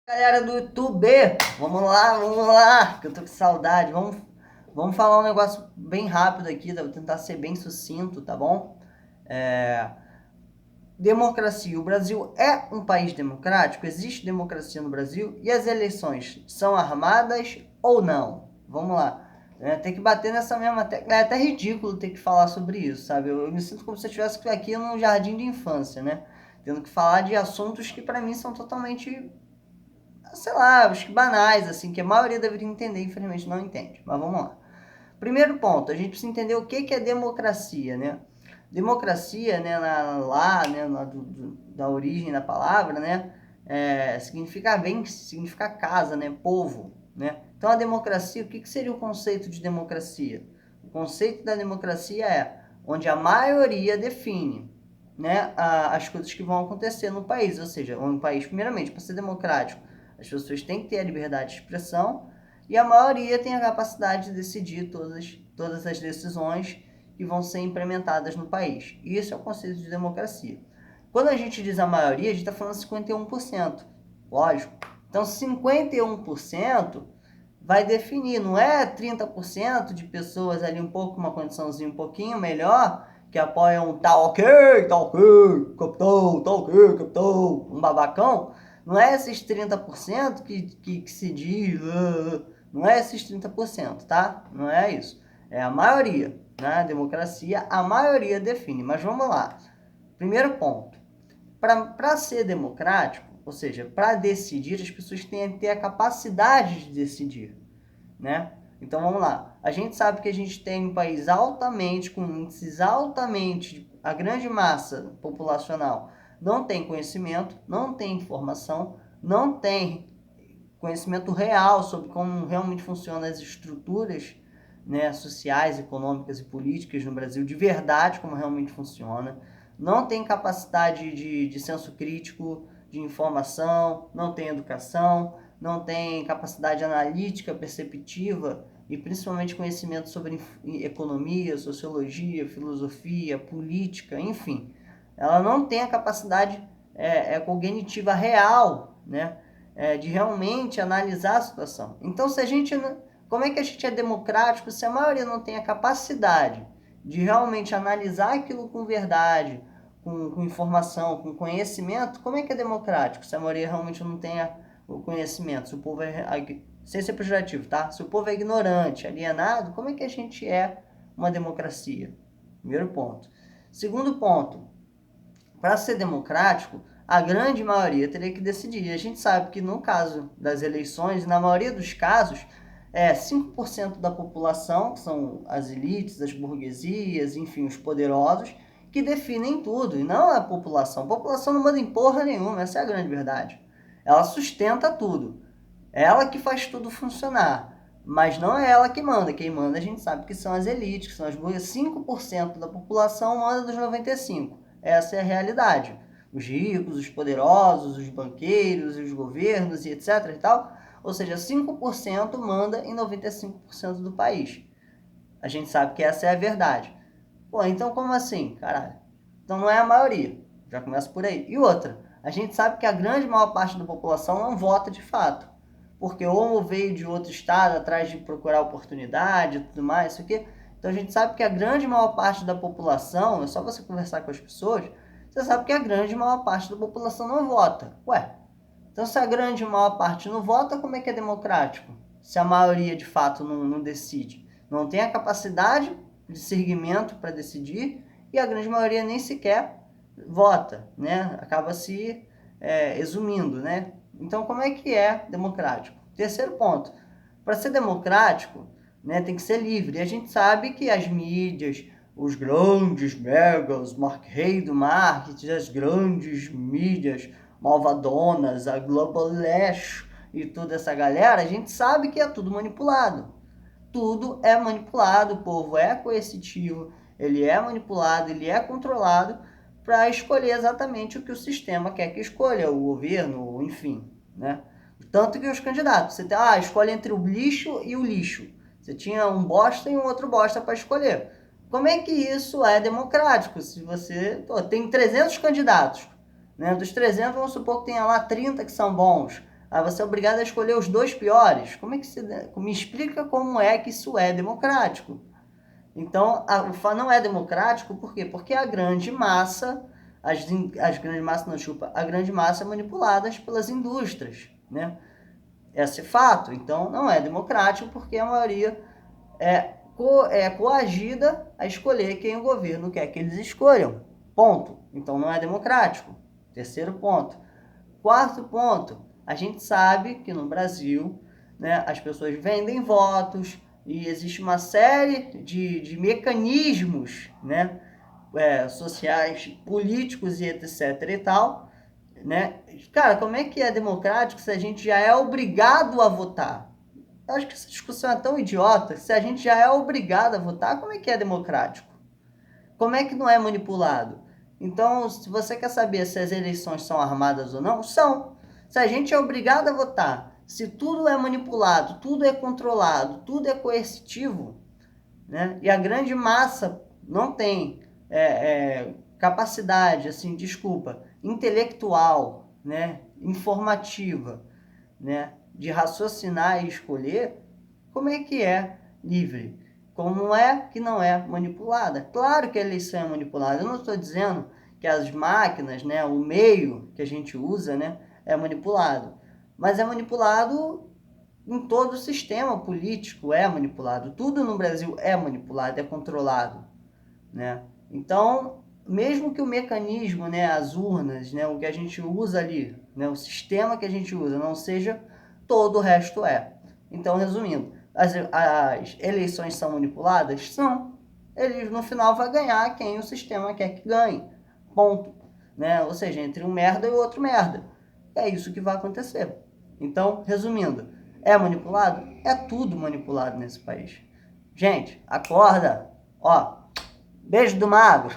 Galera do YouTube, vamos lá, que eu tô com saudade. Vamos falar um negócio bem rápido aqui, vou tentar ser bem sucinto, tá bom? Democracia. O Brasil é um país democrático? Existe democracia no Brasil? E as eleições são armadas ou não? Vamos lá. Tem que bater nessa mesma tecla. É até ridículo ter que falar sobre isso, sabe? Eu me sinto como se eu estivesse aqui num jardim de infância, né? Tendo que falar de assuntos que para mim são totalmente, sei lá, acho que banais, assim, que a maioria deveria entender, infelizmente não entende. Mas vamos lá. Primeiro ponto, a gente precisa entender o que é democracia, né? Democracia, né, lá, né, da origem da palavra, né, significa casa, né, povo, né? Então a democracia, o que seria o conceito de democracia? O conceito da democracia é onde a maioria define, né, as coisas que vão acontecer no país, ou seja, um país, primeiramente, para ser democrático, as pessoas têm que ter a liberdade de expressão e a maioria tem a capacidade de decidir todas as decisões que vão ser implementadas no país. Isso é o conceito de democracia. Quando a gente diz a maioria, a gente está falando 51%. Lógico. Então, 51% vai definir, não é 30% de pessoas ali um pouco, uma condiçãozinha um pouquinho melhor, que apoiam tá ok, capitão, tá ok, capitão, um babacão. Não é esses 30% que se diz, não é esses 30%, tá? Não é isso. É a maioria, né? Democracia, a maioria define. Mas vamos lá. Primeiro ponto. Para ser democrático, ou seja, para decidir, as pessoas têm que ter a capacidade de decidir, né? Então vamos lá. A gente sabe que a gente tem um país altamente, com índices altamente, a grande massa populacional não tem conhecimento, não tem informação, não tem conhecimento real sobre como realmente funcionam as estruturas, né, sociais, econômicas e políticas no Brasil, de verdade como realmente funciona, não tem capacidade de senso crítico, de informação, não tem educação, não tem capacidade analítica, perceptiva e principalmente conhecimento sobre economia, sociologia, filosofia, política, enfim. Ela não tem a capacidade cognitiva real, né, de realmente analisar a situação. Então, se a gente, como é que a gente é democrático se a maioria não tem a capacidade de realmente analisar aquilo com verdade, com informação, com conhecimento? Como é que é democrático se a maioria realmente não tem o conhecimento? Se o povo sem ser pejorativo, tá? Se o povo é ignorante, alienado, como é que a gente é uma democracia? Primeiro ponto. Segundo ponto, para ser democrático, a grande maioria teria que decidir. A gente sabe que no caso das eleições, na maioria dos casos, 5% da população, que são as elites, as burguesias, enfim, os poderosos, que definem tudo, e não a população. A população não manda em porra nenhuma, essa é a grande verdade. Ela sustenta tudo. É ela que faz tudo funcionar. Mas não é ela que manda. Quem manda a gente sabe que são as elites, que são as burguesias. 5% da população manda dos 95%. Essa é a realidade. Os ricos, os poderosos, os banqueiros, os governos e etc e tal. Ou seja, 5% manda em 95% do país. A gente sabe que essa é a verdade. Pô, então como assim? Caralho. Então não é a maioria. Já começa por aí. E outra, a gente sabe que a grande maior parte da população não vota de fato. Porque ou veio de outro estado atrás de procurar oportunidade e tudo mais, isso aqui. Então a gente sabe que a grande maior parte da população, é só você conversar com as pessoas, você sabe que a grande maior parte da população não vota. Ué, então se a grande maior parte não vota, como é que é democrático? Se a maioria de fato não decide. Não tem a capacidade de seguimento para decidir e a grande maioria nem sequer vota, né? Acaba se exumindo, né? Então como é que é democrático? Terceiro ponto, para ser democrático, né, tem que ser livre. E a gente sabe que as mídias, os grandes megas, rei do marketing, as grandes mídias malvadonas, a Globalash e toda essa galera, a gente sabe que é tudo manipulado. Tudo é manipulado, o povo é coercitivo, ele é manipulado, ele é controlado para escolher exatamente o que o sistema quer que escolha, o governo, enfim, né? Tanto que os candidatos, você tem, escolhe entre o lixo e o lixo. Você tinha um bosta e um outro bosta para escolher. Como é que isso é democrático? Se você tem 300 candidatos, né? Dos 300, vamos supor que tenha lá 30 que são bons. Ah, você é obrigado a escolher os 2 piores. Como é que me explica como é que isso é democrático? Então, não é democrático por quê? Porque a grande massa, as grandes massas, não, desculpa, a grande massa é manipulada pelas indústrias, né? Esse é fato. Então, não é democrático porque a maioria é coagida a escolher quem o governo quer que eles escolham. Ponto. Então, não é democrático. Terceiro ponto. Quarto ponto, a gente sabe que no Brasil, né, as pessoas vendem votos e existe uma série de mecanismos, né, sociais, políticos e etc e tal, né? Cara, como é que é democrático se a gente já é obrigado a votar? Eu acho que essa discussão é tão idiota. Se a gente já é obrigado a votar, como é que é democrático? Como é que não é manipulado? Então, se você quer saber se as eleições são armadas ou não, são. Se a gente é obrigado a votar, se tudo é manipulado, tudo é controlado, tudo é coercitivo, né? E a grande massa não tem capacidade, assim, desculpa, intelectual, né? Informativa, né? De raciocinar e escolher, como é que é livre? Como é que não é manipulada? Claro que a eleição é manipulada. Eu não estou dizendo que as máquinas, né, o meio que a gente usa, né, é manipulado. Mas é manipulado em todo o sistema político, é manipulado. Tudo no Brasil é manipulado, é controlado, né? Então, mesmo que o mecanismo, né, as urnas, né, o que a gente usa ali, né, o sistema que a gente usa não seja, todo o resto é. Então, resumindo, as eleições são manipuladas? São. Eles, no final, vai ganhar quem o sistema quer que ganhe. Ponto. Né? Ou seja, entre um merda e outro merda. É isso que vai acontecer. Então, resumindo, é manipulado? É tudo manipulado nesse país. Gente, acorda. Ó, beijo do mago.